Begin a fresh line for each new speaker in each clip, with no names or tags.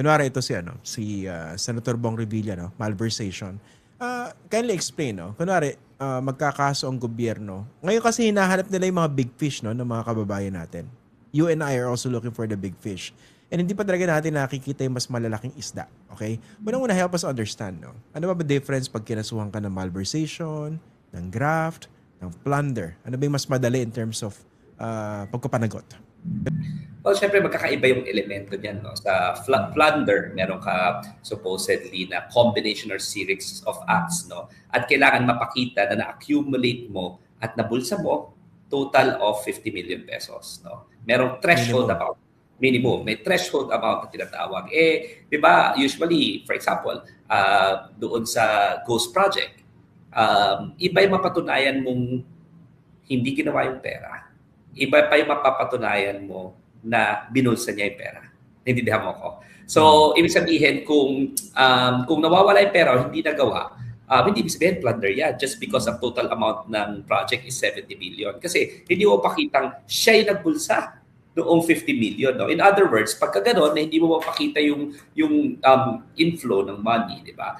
Kunwari ito si Senator Bong Revilla, no? Malversation. Kindly explain, no? Kunwari, magkakaso ang gobyerno. Ngayon kasi hinahanap nila yung mga big fish, no, ng mga kababayan natin. You and I are also looking for the big fish. And hindi pa talaga natin nakikita yung mas malalaking isda. Okay? Unang-una, help us understand, no? Ano ba difference pag kinasuhan ka ng malversation, ng graft, ng plunder? Ano ba yung mas madali in terms of pagkapanagot?
Well, syempre magkakaiba yung elemento niyan, no? Sa plunder, meron ka supposedly na combination or series of acts, no? At kailangan mapakita na na-accumulate mo at nabulsa mo total of 50 million pesos, no? Merong threshold amount. Minimum. May threshold amount na tinatawag. Di ba, usually, for example, doon sa Ghost Project, iba yung mapatunayan mong hindi ginawa yung pera. Iba pa yung mapapatunayan mo na binulsa niya yung pera. Naintindihan mo ko? So, ibig sabihin, kung nawawala yung pera o hindi nagawa, hindi ibig sabihin plunder yan just because ang total amount ng project is 70 million. Kasi hindi mo pakitang siya yung nagbulsa noong 50 million. No? In other words, pagka gano'n na hindi mo mapakita yung inflow ng money, di ba?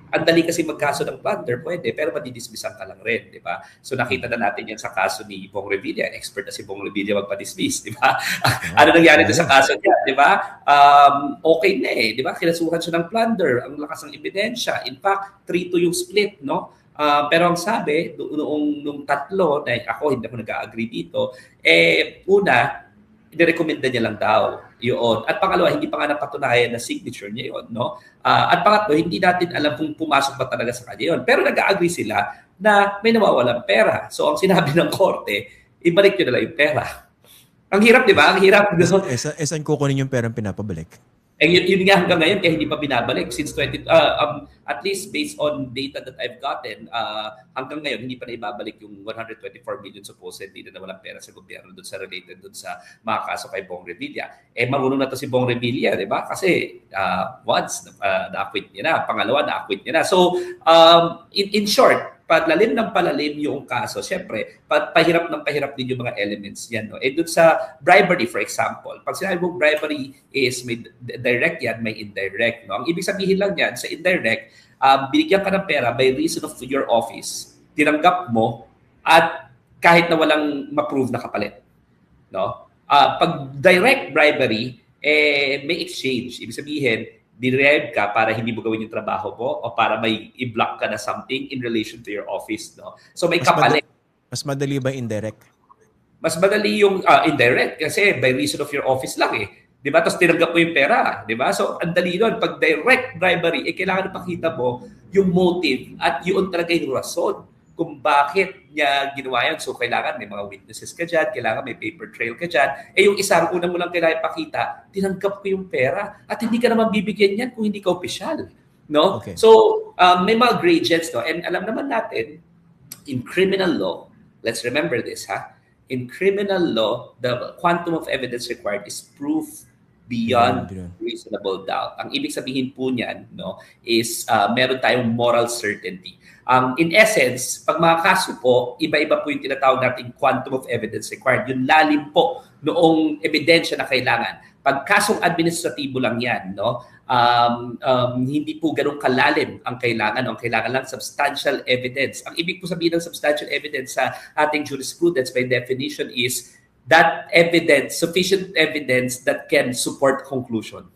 Ang dali kasi magkaso ng plunder, pwede, pero madidismissan ka lang rin, di ba? So nakita na natin yan sa kaso ni Bong Revilla. Expert na si Bong Revilla magpa-dismiss, di ba? Ano nangyari doon sa kaso niya, di ba? Okay na di ba? Kinasuhan siya ng plunder, ang lakas ng ebidensya. In fact, 3-2 yung split, no? Pero ang sabi, nung tatlo, na ako hindi ako nag-agree dito, una, inirekomenda niya lang daw yun. At pangalawa, hindi pa nga napatunayan na signature niya yun. No? At pangatlo, hindi natin alam kung pumasok ba talaga sa kanya yun. Pero nag-agree sila na may nawawalang pera. So ang sinabi ng korte, ibalik nyo na lang yung pera. Ang hirap, di ba? Ang hirap.
Saan kukunin yung perang pinapabalik?
Yun nga hanggang ngayon kaya hindi pa binabalik since at least based on data that I've gotten, hanggang ngayon hindi pa na ibabalik yung 124 million supposedly na walang pera sa gobyerno doon sa related doon sa mga kaso kay Bong Revilla. Marunong na to si Bong Revilla, di ba? Kasi once na-acquit niya na, pangalawa na-acquit niya na. So in short, palalim ng palalim yung kaso. Siyempre, pahirap ng pahirap din yung mga elements yan. No? Doon sa bribery, for example, pag sinabi mong bribery is may direct yan, may indirect. No? Ang ibig sabihin lang yan, sa indirect, binigyan ka ng pera by reason of your office, tinanggap mo, at kahit na walang ma-prove na kapalit. No? Pag direct bribery, may exchange. Ibig sabihin, derive ka para hindi mo gawin yung trabaho mo o para may i-block ka na something in relation to your office. No? So may kapalit.
Mas madali ba indirect?
Mas madali yung indirect kasi by reason of your office lang Di ba? Tapos tinanggap mo yung pera. Di ba? So ang dali nun. Pag direct bribery, kailangan ipakita mo yung motive at yun talaga yung rason kung bakit niya ginawa yan. So, kailangan may mga witnesses ka dyan, kailangan may paper trail ka dyan. Yung isang unang mo lang kailangan ipakita, tinanggap ko yung pera at hindi ka naman bibigyan yan kung hindi ka opisyal. No?
Okay.
So, may mga gradients, no? And alam naman natin, in criminal law, let's remember this, in criminal law, the quantum of evidence required is proof beyond reasonable doubt. Ang ibig sabihin po niyan, no, is meron tayong moral certainty. In essence, pag mga kaso po, iba-iba po yung tinatawag natin quantum of evidence required. Yung lalim po noong ebidensya na kailangan. Pag kasong administratibo lang yan, no, hindi po ganun kalalim ang kailangan. Ang kailangan lang substantial evidence. Ang ibig po sabihin ng substantial evidence sa ating jurisprudence by definition is that evidence, sufficient evidence that can support conclusion.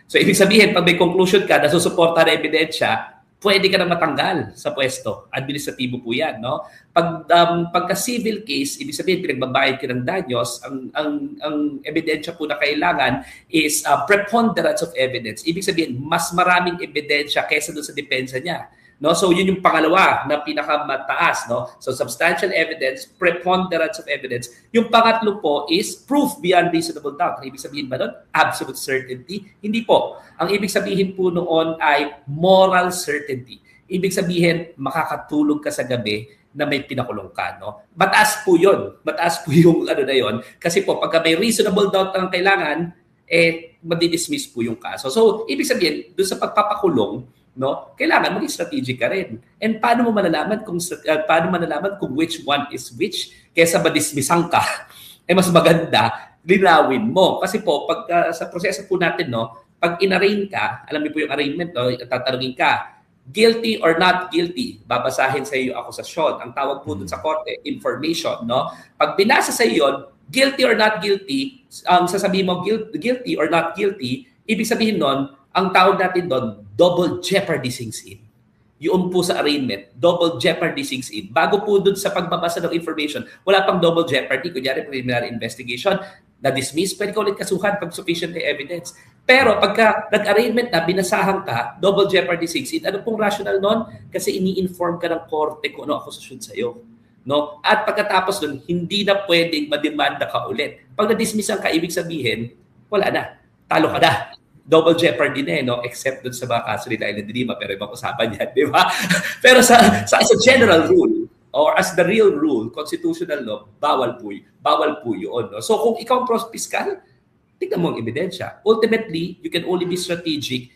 So, ibig sabihin, pag may conclusion ka na susuporta na ebidensya, pwede ka na matanggal sa pwesto. Administratibo po yan, no? Pagka civil case, ibig sabihin, pinagbabayad ka ng danyos, ang ebidensya po na kailangan is preponderance of evidence. Ibig sabihin, mas maraming ebidensya kaysa doon sa depensa niya. No? So yun yung pangalawa na pinakamataas, no? So substantial evidence, preponderance of evidence. Yung pangatlo po is proof beyond reasonable doubt. Ang ibig sabihin ba doon? Absolute certainty? Hindi po. Ang ibig sabihin po noon ay moral certainty. Ibig sabihin, makakatulog ka sa gabi na may pinakulong ka, no? Mataas po yun. Mataas po yung ano na yun. Kasi po, pagka may reasonable doubt ang kailangan, madidismiss po yung kaso. So, ibig sabihin, doon sa pagpapakulong, no, kailangan maging strategic ka rin. And paano mo malalaman kung which one is which kaysa madismisan ka? Mas maganda linawin mo kasi po pag sa proseso po natin, no, Pag in-arraign ka, alam niyo po yung arraignment, no? Tatanungin ka, guilty or not guilty, babasahin sa iyo yung akusasyon. Ang tawag po dun sa korte, information, no? Pag binasa sa iyo yun, guilty or not guilty, sasabihin mo guilty or not guilty, ibig sabihin nun, ang tawag natin doon, double jeopardy sinks in. Yun po sa arraignment, double jeopardy sinks in. Bago po dun sa pagbabasa ng information, wala pang double jeopardy. Kunyari, preliminary investigation, na-dismiss, pwede ka ulit kasuhan pag sufficient evidence. Pero pagka nag-arraignment na, binasahan ka, double jeopardy sinks in. Ano pong rational nun? Kasi ini-inform ka ng korte kung ano akusasyon sa'yo. No? At pagkatapos nun, hindi na pwedeng mademanda ka ulit. Pag na-dismiss ang ka, ibig sabihin, wala na. Talo ka na. Double jeopardy na no? Except dun sa mga kaso nila Island Lima, pero ibang usapan yan, di ba? Pero as a general rule, or as the real rule, constitutional law, bawal po yun. No? So kung ikaw ang prosecutor, tignan mo ang ebidensya. Ultimately, you can only be strategic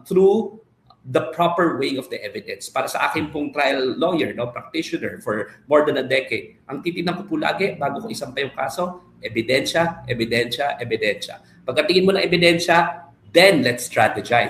through the proper weighing of the evidence. Para sa akin pong trial lawyer, no, practitioner for more than a decade, ang titignan ko po lagi, bago ko isampa yung kaso, ebidensya, ebidensya, ebidensya. Pagkatingin mo ng ebidensya, then let's strategize.